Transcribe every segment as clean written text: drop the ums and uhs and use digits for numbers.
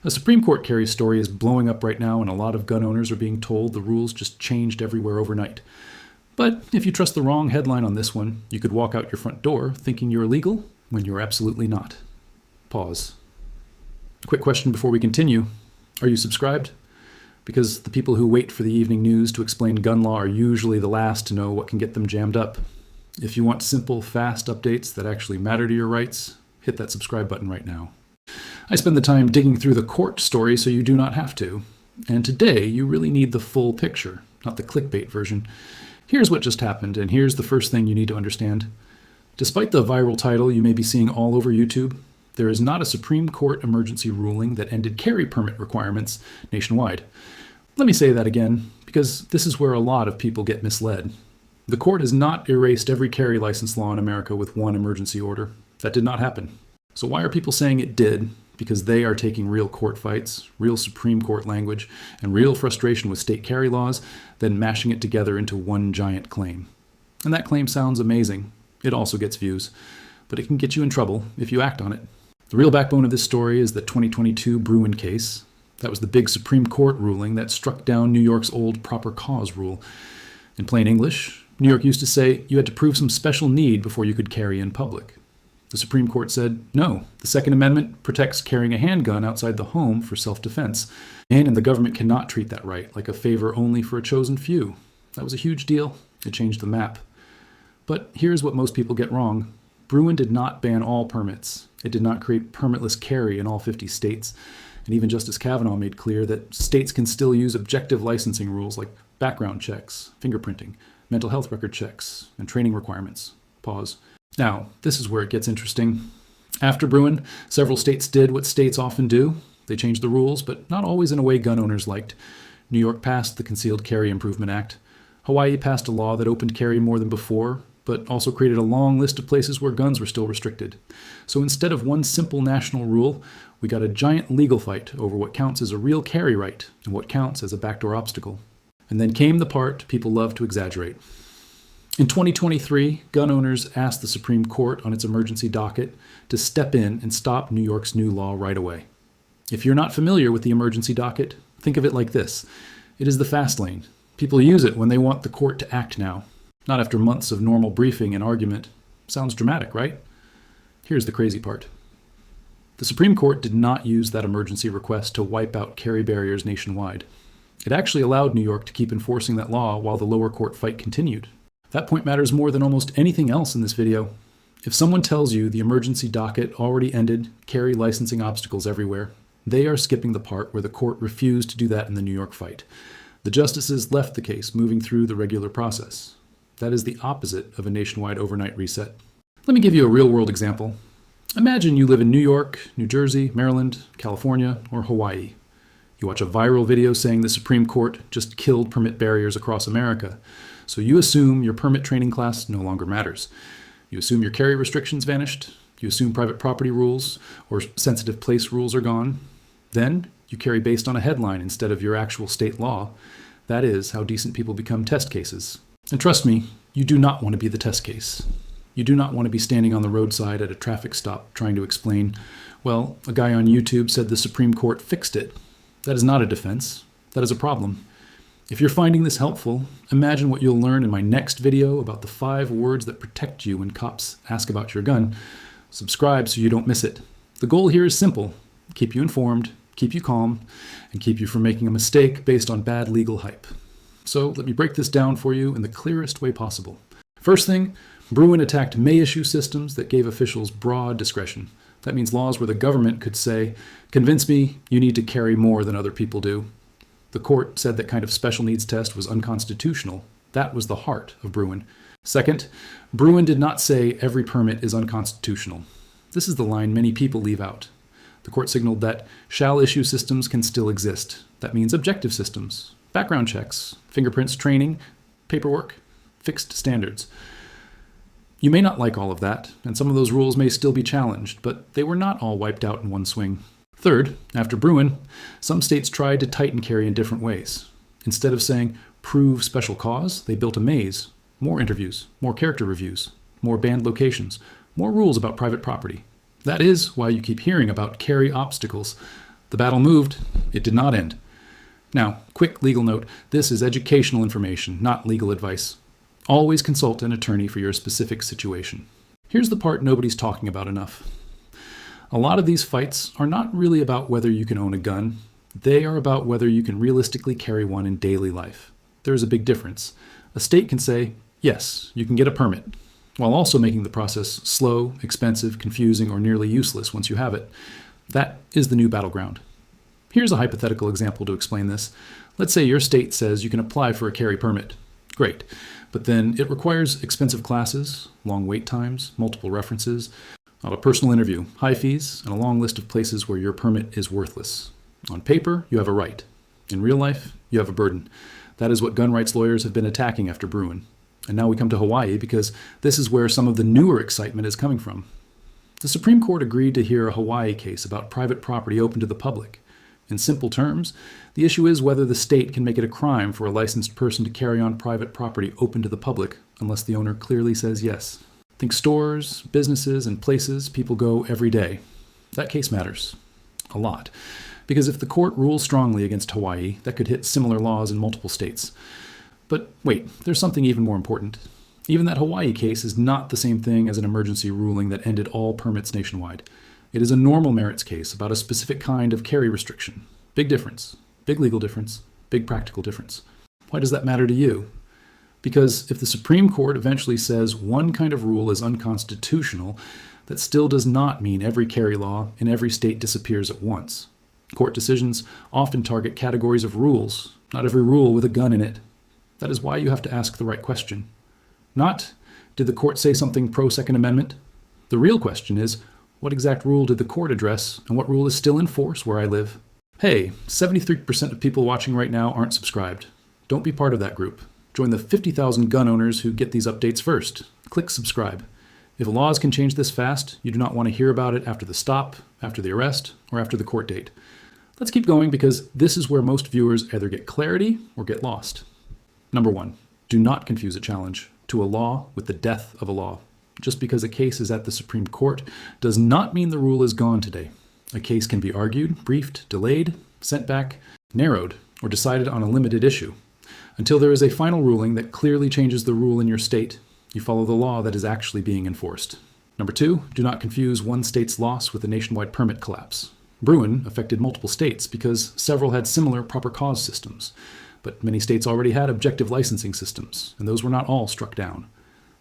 A Supreme Court carry story is blowing up right now, and a lot of gun owners are being told the rules just changed everywhere overnight. But if you trust the wrong headline on this one, you could walk out your front door thinking you're illegal when you're absolutely not. Pause. Quick question before we continue. Are you subscribed? Because the people who wait for the evening news to explain gun law are usually the last to know what can get them jammed up. If you want simple, fast updates that actually matter to your rights, hit that subscribe button right now. I spend the time digging through the court story so you do not have to. And today, you really need the full picture, not the clickbait version. Here's what just happened, and here's the first thing you need to understand. Despite the viral title you may be seeing all over YouTube, there is not a Supreme Court emergency ruling that ended carry permit requirements nationwide. Let me say that again, because this is where a lot of people get misled. The court has not erased every carry license law in America with one emergency order. That did not happen. So why are people saying it did? Because they are taking real court fights, real Supreme Court language, and real frustration with state carry laws, then mashing it together into one giant claim. And that claim sounds amazing. It also gets views, but it can get you in trouble if you act on it. The real backbone of this story is the 2022 Bruen case. That was the big Supreme Court ruling that struck down New York's old proper cause rule. In plain English, New York used to say you had to prove some special need before you could carry in public. The Supreme Court said, no, the Second Amendment protects carrying a handgun outside the home for self-defense, and the government cannot treat that right like a favor only for a chosen few. That was a huge deal. It changed the map. But here's what most people get wrong. Bruen did not ban all permits. It did not create permitless carry in all 50 states. And even Justice Kavanaugh made clear that states can still use objective licensing rules like background checks, fingerprinting, mental health record checks, and training requirements. Pause. Now, this is where it gets interesting. After Bruen, several states did what states often do. They changed the rules, but not always in a way gun owners liked. New York passed the Concealed Carry Improvement Act. Hawaii passed a law that opened carry more than before, but also created a long list of places where guns were still restricted. So instead of one simple national rule, we got a giant legal fight over what counts as a real carry right and what counts as a backdoor obstacle. And then came the part people love to exaggerate. In 2023, gun owners asked the Supreme Court on its emergency docket to step in and stop New York's new law right away. If you're not familiar with the emergency docket, think of it like this. It is the fast lane. People use it when they want the court to act now, not after months of normal briefing and argument. Sounds dramatic, right? Here's the crazy part. The Supreme Court did not use that emergency request to wipe out carry barriers nationwide. It actually allowed New York to keep enforcing that law while the lower court fight continued. That point matters more than almost anything else in this video. If someone tells you the emergency docket already ended carry licensing obstacles everywhere, they are skipping the part where the court refused to do that in the New York fight. The justices left the case moving through the regular process. That is the opposite of a nationwide overnight reset. Let me give you a real-world example. Imagine you live in New York, New Jersey, Maryland, California, or Hawaii. You watch a viral video saying the Supreme Court just killed permit barriers across America. So you assume your permit training class no longer matters. You assume your carry restrictions vanished. You assume private property rules or sensitive place rules are gone. Then you carry based on a headline instead of your actual state law. That is how decent people become test cases. And trust me, you do not want to be the test case. You do not want to be standing on the roadside at a traffic stop trying to explain, well, a guy on YouTube said the Supreme Court fixed it. That is not a defense. That is a problem. If you're finding this helpful, imagine what you'll learn in my next video about the 5 words that protect you when cops ask about your gun. Subscribe so you don't miss it. The goal here is simple. Keep you informed, keep you calm, and keep you from making a mistake based on bad legal hype. So let me break this down for you in the clearest way possible. First thing, Bruen attacked may-issue systems that gave officials broad discretion. That means laws where the government could say, convince me you need to carry more than other people do. The court said that kind of special needs test was unconstitutional. That was the heart of Bruen. Second, Bruen did not say every permit is unconstitutional. This is the line many people leave out. The court signaled that shall-issue systems can still exist. That means objective systems, background checks, fingerprints, training, paperwork, fixed standards. You may not like all of that, and some of those rules may still be challenged, but they were not all wiped out in one swing. Third, after Bruen, some states tried to tighten carry in different ways. Instead of saying, prove special cause, they built a maze, more interviews, more character reviews, more banned locations, more rules about private property. That is why you keep hearing about carry obstacles. The battle moved. It did not end. Now, quick legal note. This is educational information, not legal advice. Always consult an attorney for your specific situation. Here's the part nobody's talking about enough. A lot of these fights are not really about whether you can own a gun. They are about whether you can realistically carry one in daily life. There is a big difference. A state can say, yes, you can get a permit, while also making the process slow, expensive, confusing, or nearly useless once you have it. That is the new battleground. Here's a hypothetical example to explain this. Let's say your state says you can apply for a carry permit. Great. But then it requires expensive classes, long wait times, multiple references, a personal interview, high fees, and a long list of places where your permit is worthless. On paper, you have a right. In real life, you have a burden. That is what gun rights lawyers have been attacking after Bruen. And now we come to Hawaii because this is where some of the newer excitement is coming from. The Supreme Court agreed to hear a Hawaii case about private property open to the public. In simple terms, the issue is whether the state can make it a crime for a licensed person to carry on private property open to the public unless the owner clearly says yes. Think stores, businesses, and places people go every day. That case matters. A lot. Because if the court rules strongly against Hawaii, that could hit similar laws in multiple states. But wait, there's something even more important. Even that Hawaii case is not the same thing as an emergency ruling that ended all permits nationwide. It is a normal merits case about a specific kind of carry restriction. Big difference. Big legal difference. Big practical difference. Why does that matter to you? Because if the Supreme Court eventually says one kind of rule is unconstitutional, that still does not mean every carry law in every state disappears at once. Court decisions often target categories of rules, not every rule with a gun in it. That is why you have to ask the right question. Not, did the court say something pro-Second Amendment? The real question is, what exact rule did the court address, and what rule is still in force where I live? Hey, 73% of people watching right now aren't subscribed. Don't be part of that group. Join the 50,000 gun owners who get these updates first. Click subscribe. If laws can change this fast, you do not want to hear about it after the stop, after the arrest, or after the court date. Let's keep going because this is where most viewers either get clarity or get lost. Number 1, do not confuse a challenge to a law with the death of a law. Just because a case is at the Supreme Court does not mean the rule is gone today. A case can be argued, briefed, delayed, sent back, narrowed, or decided on a limited issue. Until there is a final ruling that clearly changes the rule in your state, you follow the law that is actually being enforced. Number 2, do not confuse one state's loss with a nationwide permit collapse. Bruen affected multiple states because several had similar proper cause systems, but many states already had objective licensing systems, and those were not all struck down.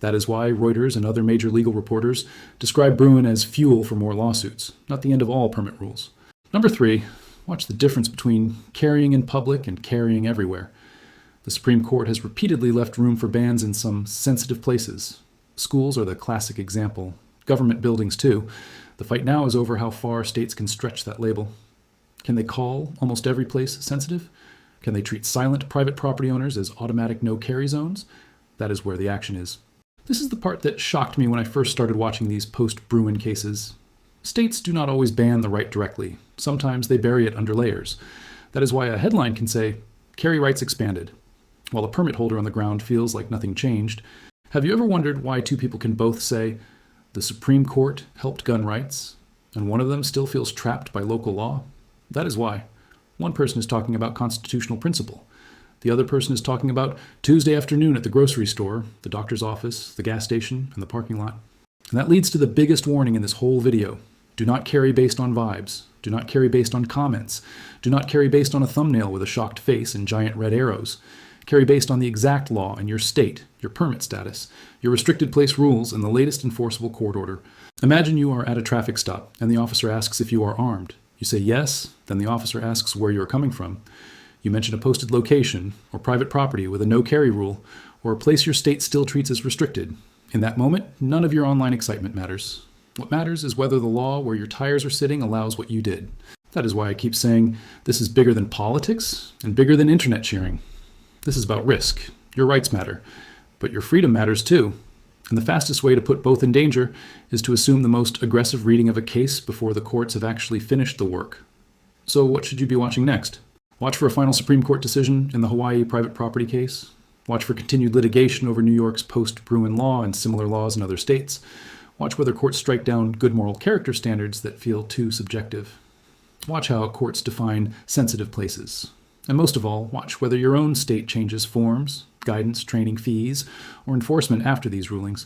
That is why Reuters and other major legal reporters describe Bruen as fuel for more lawsuits, not the end of all permit rules. Number 3, watch the difference between carrying in public and carrying everywhere. The Supreme Court has repeatedly left room for bans in some sensitive places. Schools are the classic example. Government buildings, too. The fight now is over how far states can stretch that label. Can they call almost every place sensitive? Can they treat silent private property owners as automatic no-carry zones? That is where the action is. This is the part that shocked me when I first started watching these post-Bruen cases. States do not always ban the right directly. Sometimes they bury it under layers. That is why a headline can say, carry rights expanded, while a permit holder on the ground feels like nothing changed. Have you ever wondered why two people can both say, the Supreme Court helped gun rights, and one of them still feels trapped by local law? That is why. One person is talking about constitutional principle. The other person is talking about Tuesday afternoon at the grocery store, the doctor's office, the gas station, and the parking lot. And that leads to the biggest warning in this whole video. Do not carry based on vibes. Do not carry based on comments. Do not carry based on a thumbnail with a shocked face and giant red arrows. Carry based on the exact law in your state, your permit status, your restricted place rules, and the latest enforceable court order. Imagine you are at a traffic stop and the officer asks if you are armed. You say yes, then the officer asks where you are coming from. You mention a posted location or private property with a no-carry rule or a place your state still treats as restricted. In that moment, none of your online excitement matters. What matters is whether the law where your tires are sitting allows what you did. That is why I keep saying this is bigger than politics and bigger than internet sharing. This is about risk. Your rights matter, but your freedom matters too. And the fastest way to put both in danger is to assume the most aggressive reading of a case before the courts have actually finished the work. So what should you be watching next? Watch for a final Supreme Court decision in the Hawaii private property case. Watch for continued litigation over New York's post-Bruen law and similar laws in other states. Watch whether courts strike down good moral character standards that feel too subjective. Watch how courts define sensitive places. And most of all, watch whether your own state changes forms, guidance, training, fees, or enforcement after these rulings.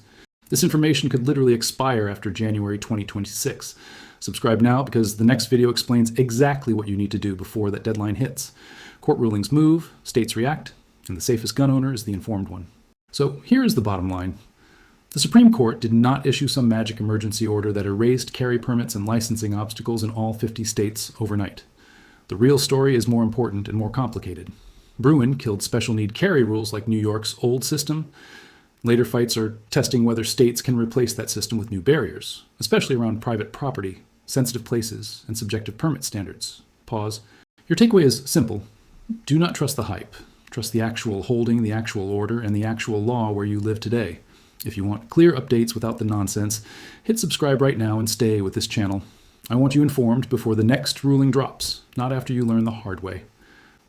This information could literally expire after January 2026. Subscribe now because the next video explains exactly what you need to do before that deadline hits. Court rulings move, states react, and the safest gun owner is the informed one. So here is the bottom line. The Supreme Court did not issue some magic emergency order that erased carry permits and licensing obstacles in all 50 states overnight. The real story is more important and more complicated. Bruen killed special need carry rules like New York's old system. Later fights are testing whether states can replace that system with new barriers, especially around private property, sensitive places, and subjective permit standards. Pause. Your takeaway is simple. Do not trust the hype. Trust the actual holding, the actual order, and the actual law where you live today. If you want clear updates without the nonsense, hit subscribe right now and stay with this channel. I want you informed before the next ruling drops, not after you learn the hard way.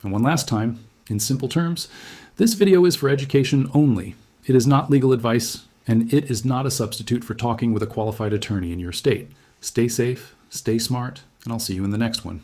And one last time, in simple terms, this video is for education only. It is not legal advice, and it is not a substitute for talking with a qualified attorney in your state. Stay safe, stay smart, and I'll see you in the next one.